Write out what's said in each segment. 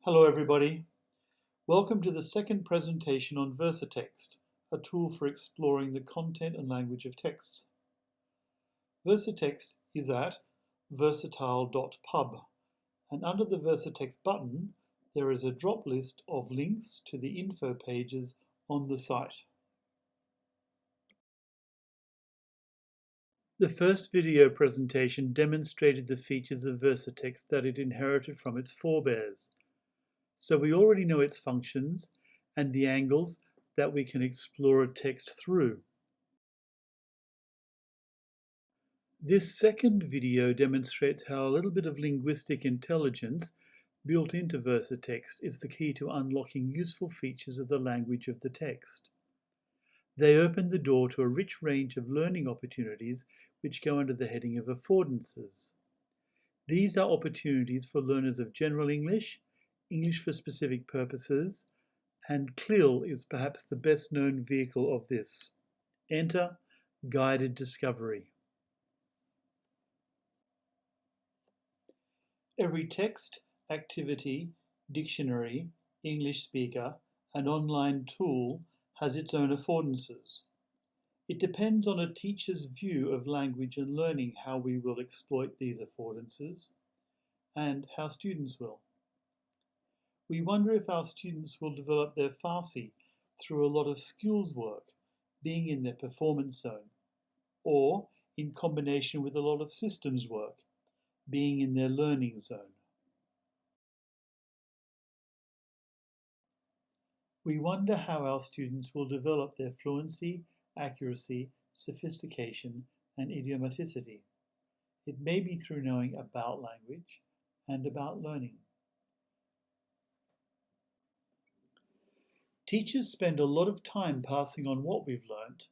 Hello everybody. Welcome to the second presentation on VersaText, a tool for exploring the content and language of texts. VersaText is at versatile.pub, and under the VersaText button there is a drop list of links to the info pages on the site. The first video presentation demonstrated the features of VersaText that it inherited from its forebears. So we already know its functions and the angles that we can explore a text through. This second video demonstrates how a little bit of linguistic intelligence built into VersaText is the key to unlocking useful features of the language of the text. They open the door to a rich range of learning opportunities which go under the heading of affordances. These are opportunities for learners of general English, English for specific purposes, and CLIL is perhaps the best known vehicle of this. Enter Guided Discovery. Every text, activity, dictionary, English speaker, and online tool has its own affordances. It depends on a teacher's view of language and learning how we will exploit these affordances and how students will. We wonder if our students will develop their Farsi through a lot of skills work, being in their performance zone, or in combination with a lot of systems work, being in their learning zone. We wonder how our students will develop their fluency, accuracy, sophistication, and idiomaticity. It may be through knowing about language and about learning. Teachers spend a lot of time passing on what we've learnt,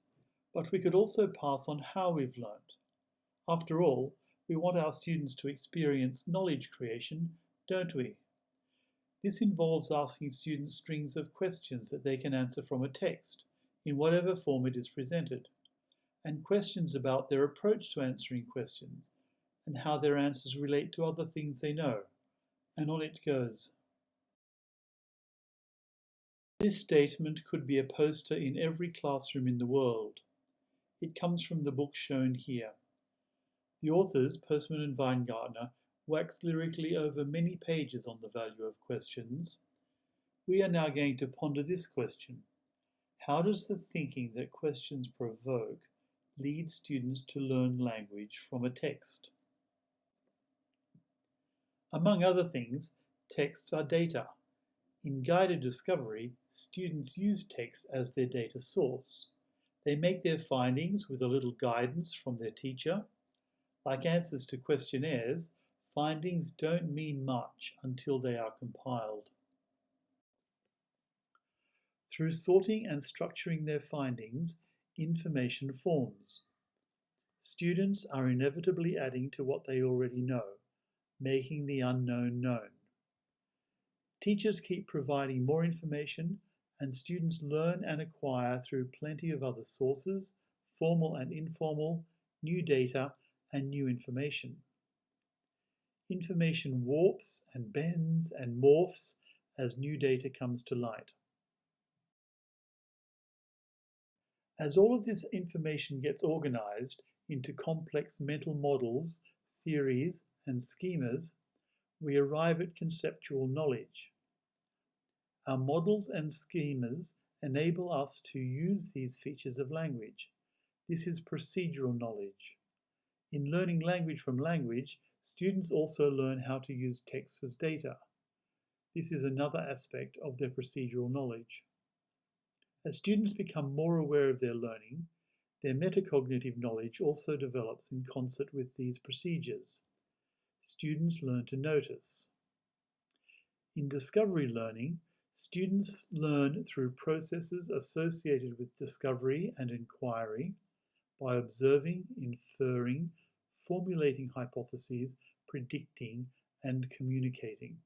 but we could also pass on how we've learnt. After all, we want our students to experience knowledge creation, don't we? This involves asking students strings of questions that they can answer from a text, in whatever form it is presented, and questions about their approach to answering questions, and how their answers relate to other things they know, and on it goes. This statement could be a poster in every classroom in the world. It comes from the book shown here. The authors, Postman and Weingartner, wax lyrically over many pages on the value of questions. We are now going to ponder this question. How does the thinking that questions provoke lead students to learn language from a text? Among other things, texts are data. In guided discovery, students use text as their data source. They make their findings with a little guidance from their teacher. Like answers to questionnaires, findings don't mean much until they are compiled. Through sorting and structuring their findings, information forms. Students are inevitably adding to what they already know, making the unknown known. Teachers keep providing more information, and students learn and acquire through plenty of other sources, formal and informal, new data, and new information. Information warps and bends and morphs as new data comes to light. As all of this information gets organized into complex mental models, theories, and schemas, we arrive at conceptual knowledge. Our models and schemas enable us to use these features of language. This is procedural knowledge. In learning language from language, students also learn how to use text as data. This is another aspect of their procedural knowledge. As students become more aware of their learning, their metacognitive knowledge also develops in concert with these procedures. Students learn to notice. In discovery learning, students learn through processes associated with discovery and inquiry by observing, inferring, formulating hypotheses, predicting, and communicating.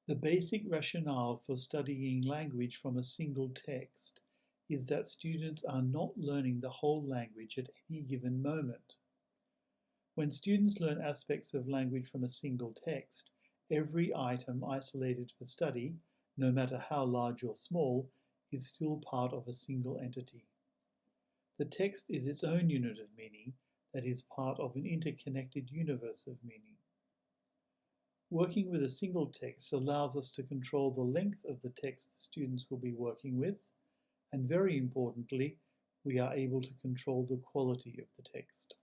The basic rationale for studying language from a single text is that students are not learning the whole language at any given moment. When students learn aspects of language from a single text, Every item isolated for study, no matter how large or small, is still part of a single entity. The text is its own unit of meaning that is part of an interconnected universe of meaning. Working with a single text allows us to control the length of the text the students will be working with, and very importantly, we are able to control the quality of the text.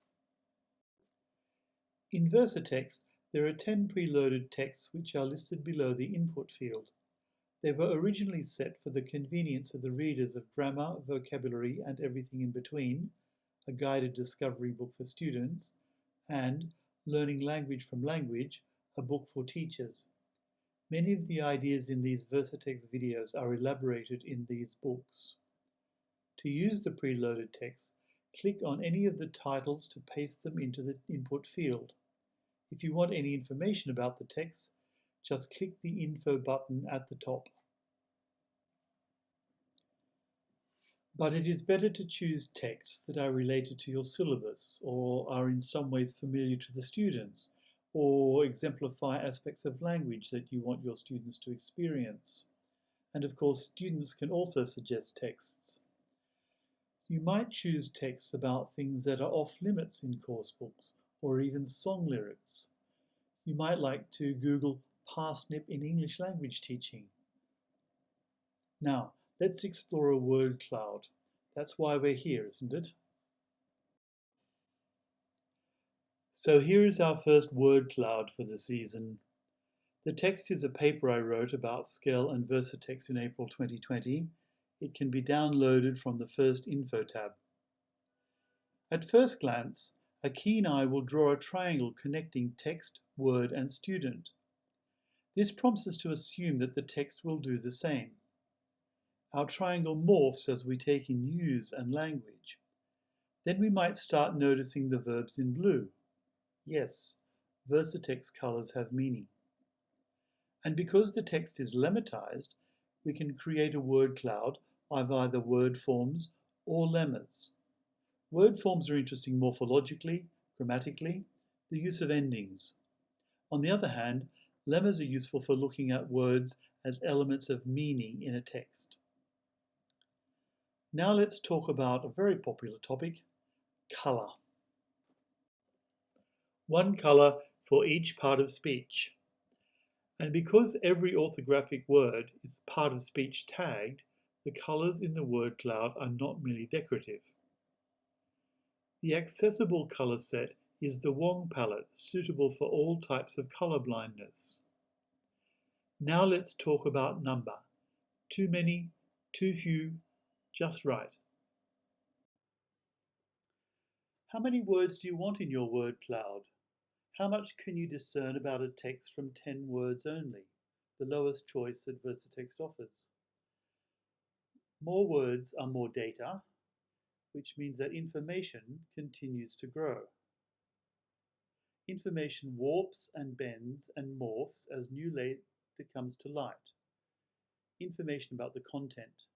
In VersaText, there are 10 preloaded texts which are listed below the input field. They were originally set for the convenience of the readers of Grammar, Vocabulary, and Everything in Between, a guided discovery book for students, and Learning Language from Language, a book for teachers. Many of the ideas in these VersaText videos are elaborated in these books. To use the preloaded text, click on any of the titles to paste them into the input field. If you want any information about the text, just click the Info button at the top. But it is better to choose texts that are related to your syllabus or are in some ways familiar to the students or exemplify aspects of language that you want your students to experience. And of course, students can also suggest texts. You might choose texts about things that are off limits in course books or even song lyrics. You might like to Google parsnip in English language teaching. Now, let's explore a word cloud. That's why we're here, isn't it? So here is our first word cloud for the season. The text is a paper I wrote about Scale and VersaText in April 2020. It can be downloaded from the first info tab. At first glance, a keen eye will draw a triangle connecting text, word, and student. This prompts us to assume that the text will do the same. Our triangle morphs as we take in use and language. Then we might start noticing the verbs in blue. Yes, VersaText colors have meaning. And because the text is lemmatized, we can create a word cloud of either word forms or lemmas. Word forms are interesting morphologically, grammatically, the use of endings. On the other hand, lemmas are useful for looking at words as elements of meaning in a text. Now let's talk about a very popular topic, color. One color for each part of speech. And because every orthographic word is part of speech tagged, the colors in the word cloud are not merely decorative. The accessible color set is the Wong palette, suitable for all types of color blindness. Now let's talk about number. Too many, too few, just right. How many words do you want in your word cloud? How much can you discern about a text from 10 words only, the lowest choice that VersaText offers? More words are more data, which means that information continues to grow. Information warps and bends and morphs as new data comes to light. Information about the content.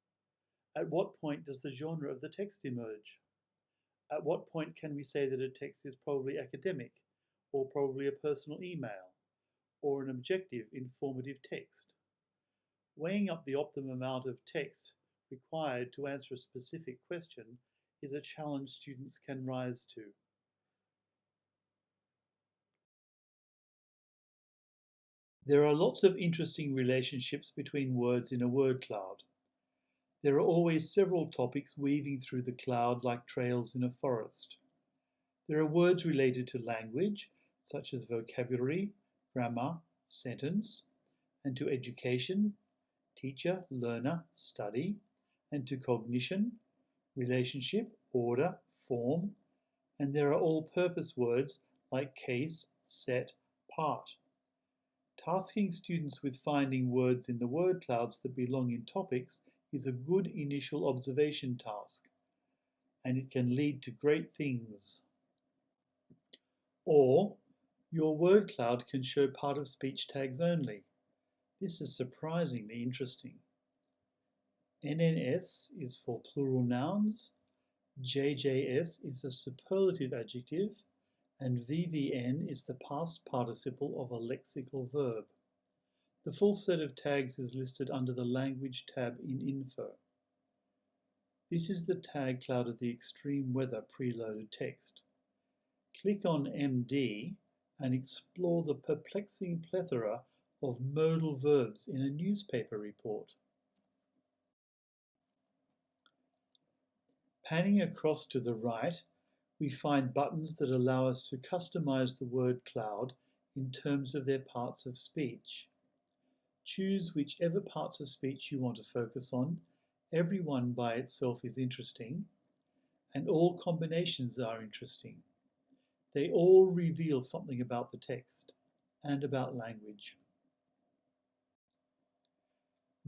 At what point does the genre of the text emerge? At what point can we say that a text is probably academic, or probably a personal email, or an objective, informative text? Weighing up the optimum amount of text required to answer a specific question is a challenge students can rise to. There are lots of interesting relationships between words in a word cloud. There are always several topics weaving through the cloud like trails in a forest. There are words related to language, such as vocabulary, grammar, sentence, and to education, teacher, learner, study, and to cognition, relationship, order, form, and there are all-purpose words like case, set, part. Tasking students with finding words in the word clouds that belong in topics is a good initial observation task, and it can lead to great things. Or, your word cloud can show part of speech tags only. This is surprisingly interesting. NNS is for plural nouns, JJS is a superlative adjective, and VVN is the past participle of a lexical verb. The full set of tags is listed under the Language tab in Info. This is the tag cloud of the extreme weather preloaded text. Click on MD and explore the perplexing plethora of modal verbs in a newspaper report. Panning across to the right, we find buttons that allow us to customize the word cloud in terms of their parts of speech. Choose whichever parts of speech you want to focus on. Every one by itself is interesting, and all combinations are interesting. They all reveal something about the text and about language.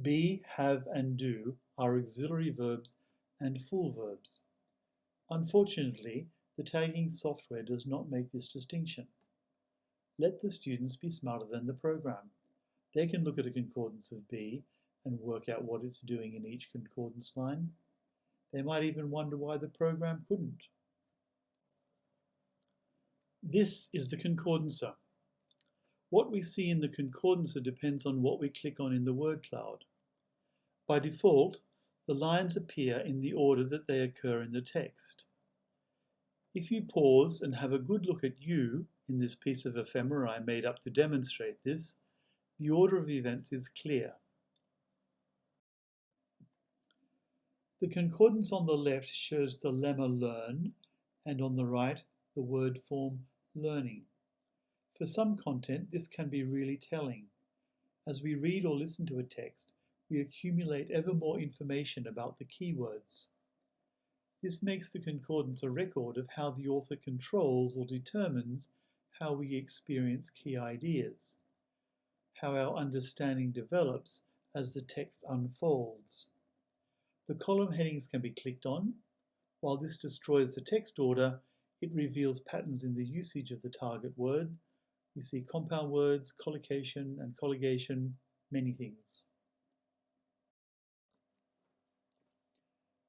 Be, have, and do are auxiliary verbs and full verbs. Unfortunately, the tagging software does not make this distinction. Let the students be smarter than the program. They can look at a concordance of be and work out what it's doing in each concordance line. They might even wonder why the program couldn't. This is the concordancer. What we see in the concordancer depends on what we click on in the word cloud. By default, the lines appear in the order that they occur in the text. If you pause and have a good look at you in this piece of ephemera I made up to demonstrate this, the order of events is clear. The concordance on the left shows the lemma learn, and on the right, the word form learning. For some content, this can be really telling. As we read or listen to a text, we accumulate ever more information about the keywords. This makes the concordance a record of how the author controls or determines how we experience key ideas, how our understanding develops as the text unfolds. The column headings can be clicked on. While this destroys the text order, it reveals patterns in the usage of the target word. We see compound words, collocation and colligation, many things.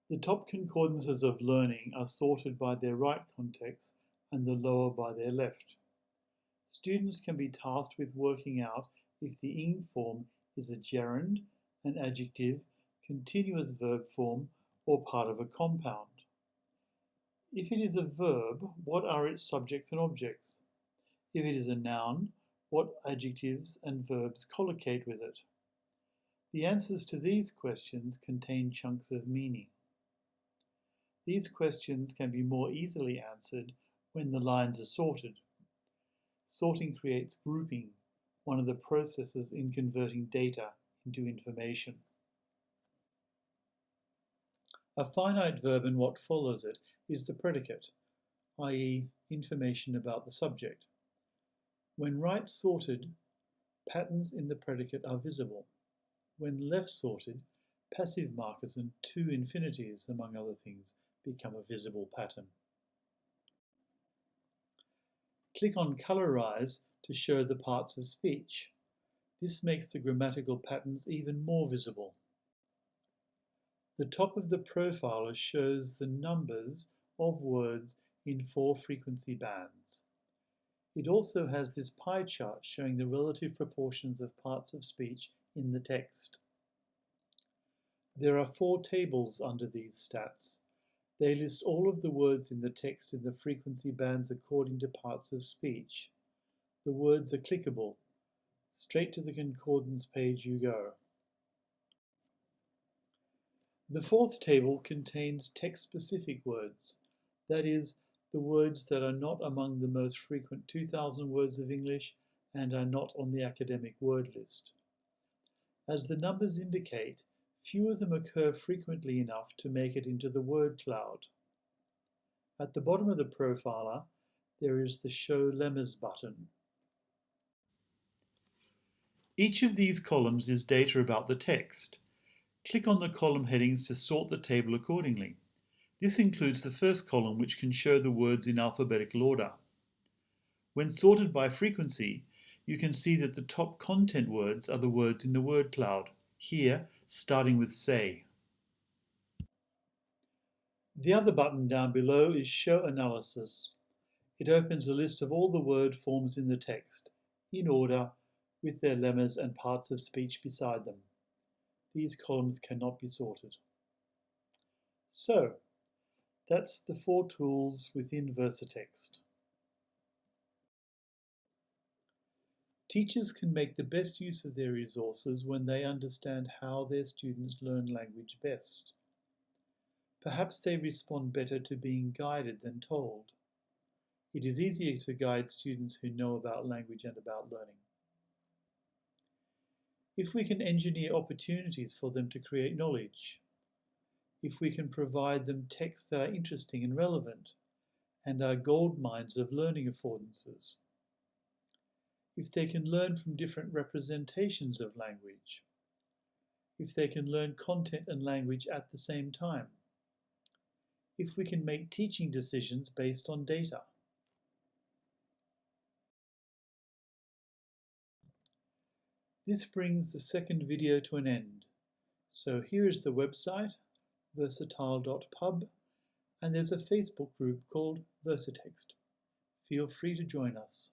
The top concordances of learning are sorted by their right context and the lower by their left. Students can be tasked with working out if the ing form is a gerund, an adjective, continuous verb form, or part of a compound. If it is a verb, what are its subjects and objects? If it is a noun, what adjectives and verbs collocate with it? The answers to these questions contain chunks of meaning. These questions can be more easily answered when the lines are sorted. Sorting creates grouping, one of the processes in converting data into information. A finite verb and what follows it is the predicate, i.e., information about the subject. When right sorted, patterns in the predicate are visible. When left sorted, passive markers and two infinitives, among other things, become a visible pattern. Click on Colorize to show the parts of speech. This makes the grammatical patterns even more visible. The top of the profiler shows the numbers of words in 4 frequency bands. It also has this pie chart showing the relative proportions of parts of speech in the text. There are 4 tables under these stats. They list all of the words in the text in the frequency bands according to parts of speech. The words are clickable. Straight to the concordance page you go. The 4th table contains text-specific words, that is, the words that are not among the most frequent 2,000 words of English and are not on the academic word list. As the numbers indicate, few of them occur frequently enough to make it into the word cloud. At the bottom of the profiler, there is the Show Lemmas button. Each of these columns is data about the text. Click on the column headings to sort the table accordingly. This includes the first column, which can show the words in alphabetical order. When sorted by frequency, you can see that the top content words are the words in the word cloud, here starting with say. The other button down below is Show Analysis. It opens a list of all the word forms in the text, in order, with their lemmas and parts of speech beside them. These columns cannot be sorted. So, that's the 4 tools within VersaText. Teachers can make the best use of their resources when they understand how their students learn language best. Perhaps they respond better to being guided than told. It is easier to guide students who know about language and about learning. If we can engineer opportunities for them to create knowledge, if we can provide them texts that are interesting and relevant, and are gold mines of learning affordances, if they can learn from different representations of language, if they can learn content and language at the same time, if we can make teaching decisions based on data. This brings the second video to an end. So here is the website, versatile.pub, and there's a Facebook group called VersaText. Feel free to join us.